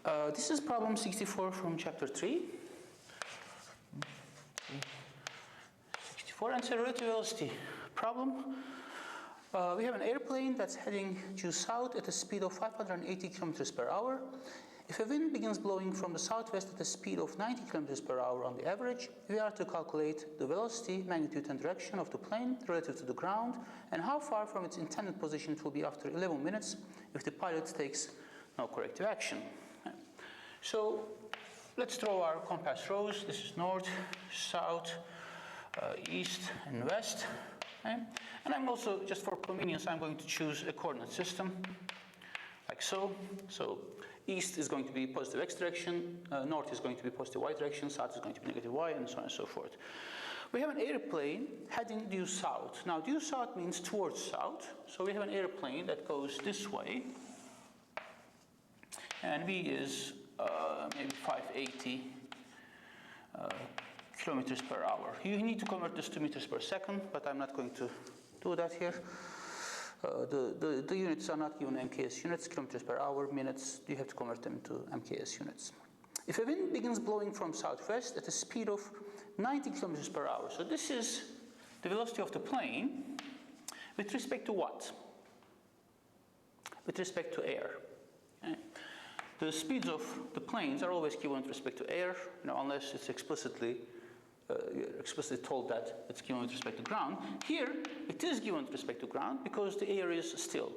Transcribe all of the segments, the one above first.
This is problem 64 from chapter 3. 64, and it's a relative velocity problem. We have an airplane that's heading due south at a speed of 580 kilometers per hour. If a wind begins blowing from the southwest at a speed of 90 kilometers per hour on the average, we are to calculate the velocity, magnitude, and direction of the plane relative to the ground, and how far from its intended position it will be after 11 minutes if the pilot takes no corrective action. So let's draw our compass rose. This is north, south, east, and west. Okay? And I'm also, just for convenience, I'm going to choose a coordinate system, like so. So east is going to be positive x direction, north is going to be positive y direction, south is going to be negative y, and so on and so forth. We have an airplane heading due south. Now, due south means towards south. So we have an airplane that goes this way, and v is maybe 580 kilometers per hour. You need to convert this to meters per second, but I'm not going to do that here. The units are not given MKS units, kilometers per hour, minutes. You have to convert them to MKS units. If a wind begins blowing from southwest at a speed of 90 kilometers per hour, so this is the velocity of the plane with respect to what? With respect to air. Okay? The speeds of the planes are always given with respect to air, unless it's explicitly told that it's given with respect to ground. Here, it is given with respect to ground because the air is still.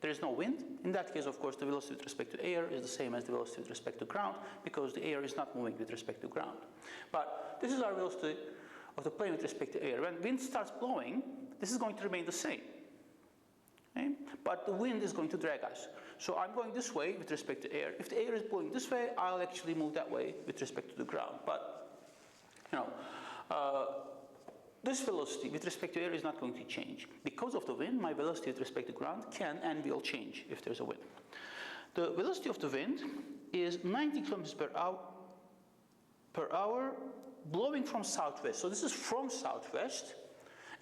There is no wind. In that case, of course, the velocity with respect to air is the same as the velocity with respect to ground because the air is not moving with respect to ground. But this is our velocity of the plane with respect to air. When wind starts blowing, this is going to remain the same. Okay? But the wind is going to drag us. So I'm going this way with respect to air. If the air is blowing this way, I'll actually move that way with respect to the ground. But this velocity with respect to air is not going to change. Because of the wind, my velocity with respect to ground can and will change if there's a wind. The velocity of the wind is 90 kilometers per hour blowing from southwest. So this is from southwest.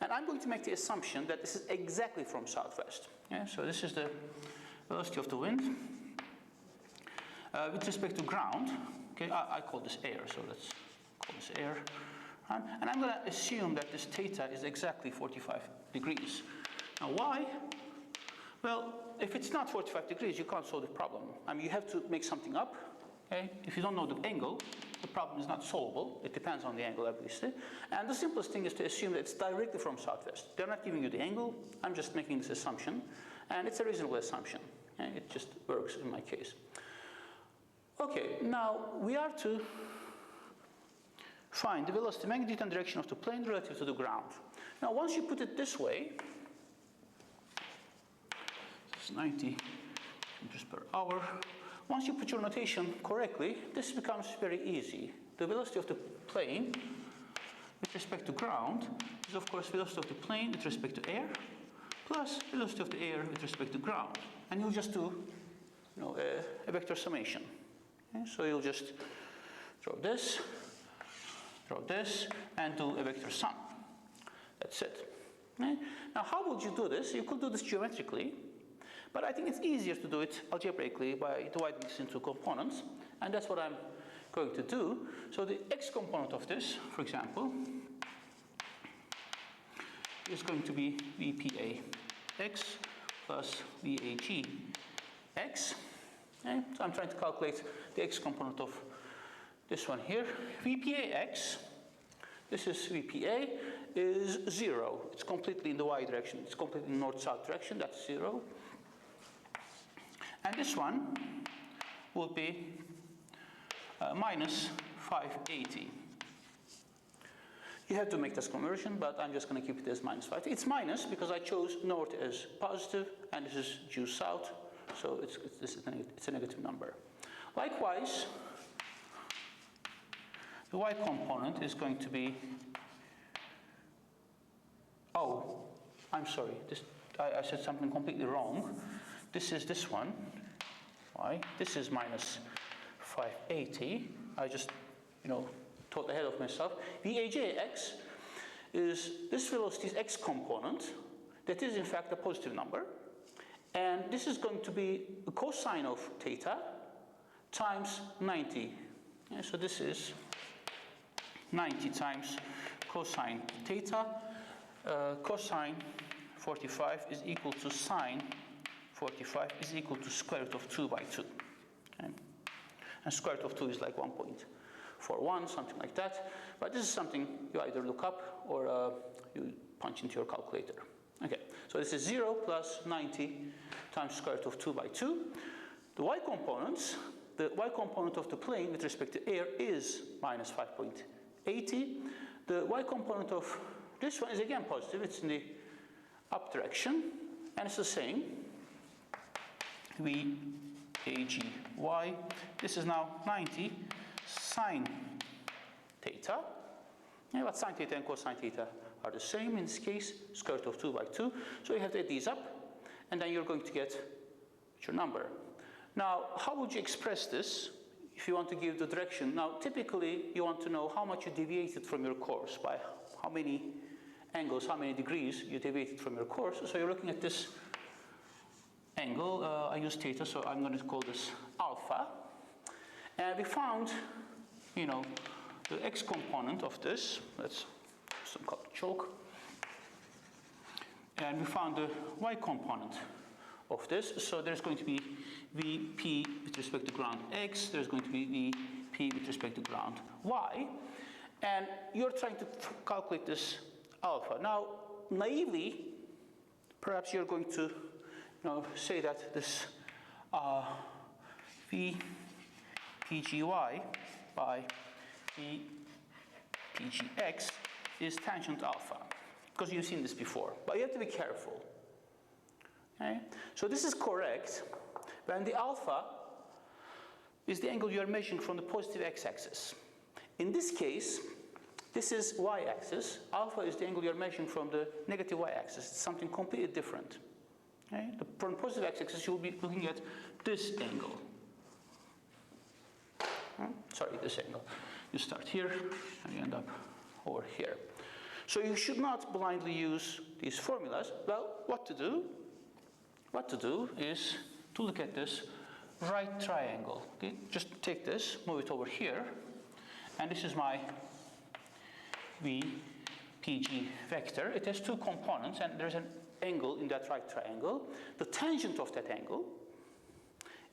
And I'm going to make the assumption that this is exactly from southwest. Yeah? So this is the velocity of the wind. With respect to ground, okay, I call this air, so let's call this air. And I'm going to assume that this theta is exactly 45 degrees. Now why? Well, if it's not 45 degrees, you can't solve the problem. I mean, you have to make something up. Okay? If you don't know the angle, the problem is not solvable. It depends on the angle, obviously. And the simplest thing is to assume that it's directly from southwest. They're not giving you the angle. I'm just making this assumption. And it's a reasonable assumption. Okay? It just works in my case. Okay, now we are to find the velocity, magnitude, and direction of the plane relative to the ground. Now, once you put it this way, this is 90 meters per hour. Once you put your notation correctly, this becomes very easy. The velocity of the plane with respect to ground is, of course, velocity of the plane with respect to air plus velocity of the air with respect to ground. And you'll just do a vector summation. Okay? So you'll just draw this, and do a vector sum. That's it. Okay? Now, how would you do this? You could do this geometrically. But I think it's easier to do it algebraically by dividing this into components. And that's what I'm going to do. So the x component of this, for example, is going to be VPA x plus VAG x. Okay? So I'm trying to calculate the x component of this one here. VPA x, this is VPA, is 0. It's completely in the y direction. It's completely in north-south direction. That's 0. And this one will be minus 580. You have to make this conversion, but I'm just going to keep it as minus 580. It's minus because I chose north as positive, and this is due south, so it's a negative number. Likewise, the y component is going to be, oh, I'm sorry, I said something completely wrong. This is this one, y. This is minus 580. I just, thought ahead of myself. VAJX is this velocity's x component. That is, in fact, a positive number. And this is going to be a cosine of theta times 90. Yeah, so this is 90 times cosine theta. Cosine 45 is equal to sine 45 is equal to square root of 2 by 2. Okay? And square root of 2 is like 1.41, something like that. But this is something you either look up or you punch into your calculator. Okay, so this is 0 plus 90 times square root of 2 by 2. The y components, the y component of the plane with respect to air is minus 5.80. The y component of this one is again positive, it's in the up direction, and it's the same. V A G Y. This is now 90 sine theta. Yeah, but sine theta and cosine theta are the same in this case, square root of 2 by 2. So you have to add these up, and then you're going to get your number. Now, how would you express this if you want to give the direction? Now, typically, you want to know how much you deviated from your course, by how many angles, how many degrees you deviated from your course. So you're looking at this angle. I use theta, so I'm going to call this alpha. And we found, you know, the x component of this. That's some kind of chalk. And we found the y component of this. So there's going to be Vp with respect to ground x. There's going to be Vp with respect to ground y. And you're trying to calculate this alpha. Now, naively, perhaps you're going to say that this Vpgy by Vpgx is tangent alpha, because you've seen this before. But you have to be careful. Okay? So this is correct when the alpha is the angle you are measuring from the positive x-axis. In this case, this is y-axis. Alpha is the angle you are measuring from the negative y-axis. It's something completely different. Okay? From the positive x-axis, you'll be looking at this angle. Sorry, this angle. You start here, and you end up over here. So you should not blindly use these formulas. Well, what to do? What to do is to look at this right triangle. Okay? Just take this, move it over here, and this is my VPG vector. It has two components, and there's an angle in that right triangle. The tangent of that angle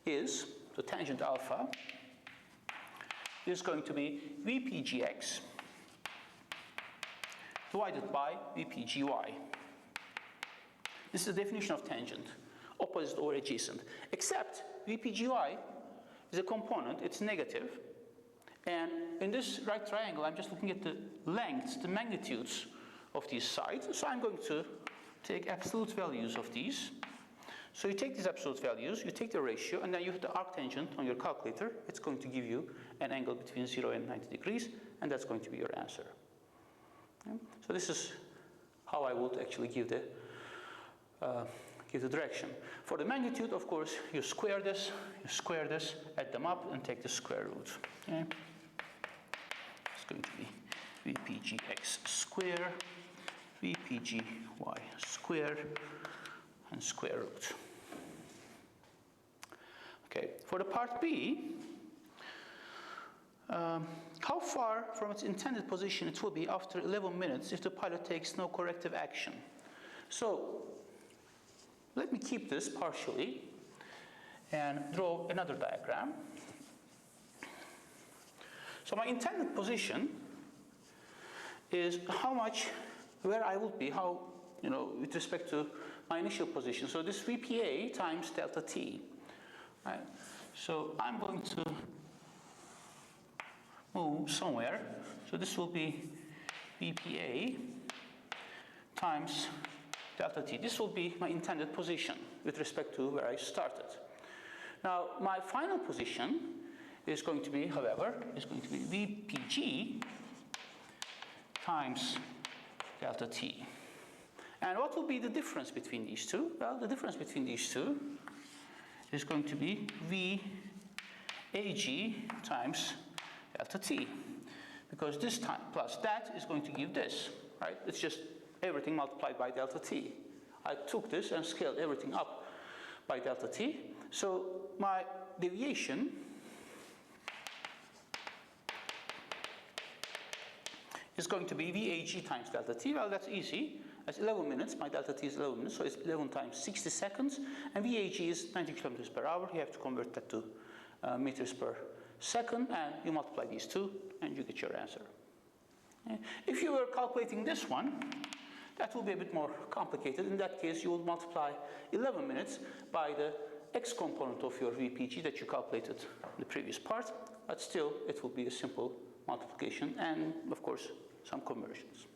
is, the tangent alpha, is going to be VPGX divided by VPGY. This is the definition of tangent, opposite or adjacent. Except VPGY is a component, it's negative. And in this right triangle, I'm just looking at the lengths, the magnitudes of these sides. So I'm going to take absolute values of these. So you take these absolute values, you take the ratio, and then you have the arctangent on your calculator. It's going to give you an angle between 0 and 90 degrees, and that's going to be your answer. Okay? So this is how I would actually give the direction. For the magnitude, of course, you square this, add them up, and take the square root. Okay? It's going to be VPGX square, VPGY square, and square root. Okay, for the part B, how far from its intended position it will be after 11 minutes if the pilot takes no corrective action? So, let me keep this partially and draw another diagram. So my intended position is how much, where I would be, how, with respect to my initial position. So this VPA times delta T. Right? So I'm going to move somewhere. So this will be VPA times delta T. This will be my intended position with respect to where I started. Now, my final position is going to be, however, VPG times delta T. And what will be the difference between these two? Well, the difference between these two is going to be VAG times delta T. Because this time plus that is going to give this, right? It's just everything multiplied by delta T. I took this and scaled everything up by delta T. So my deviation is going to be VAG times delta T. Well, that's easy. That's 11 minutes. My delta T is 11 minutes, so it's 11 times 60 seconds. And VAG is 90 kilometers per hour. You have to convert that to meters per second, and you multiply these two, and you get your answer. If you were calculating this one, that will be a bit more complicated. In that case, you will multiply 11 minutes by the x component of your VPG that you calculated in the previous part, but still it will be a simple multiplication and, of course, some conversions.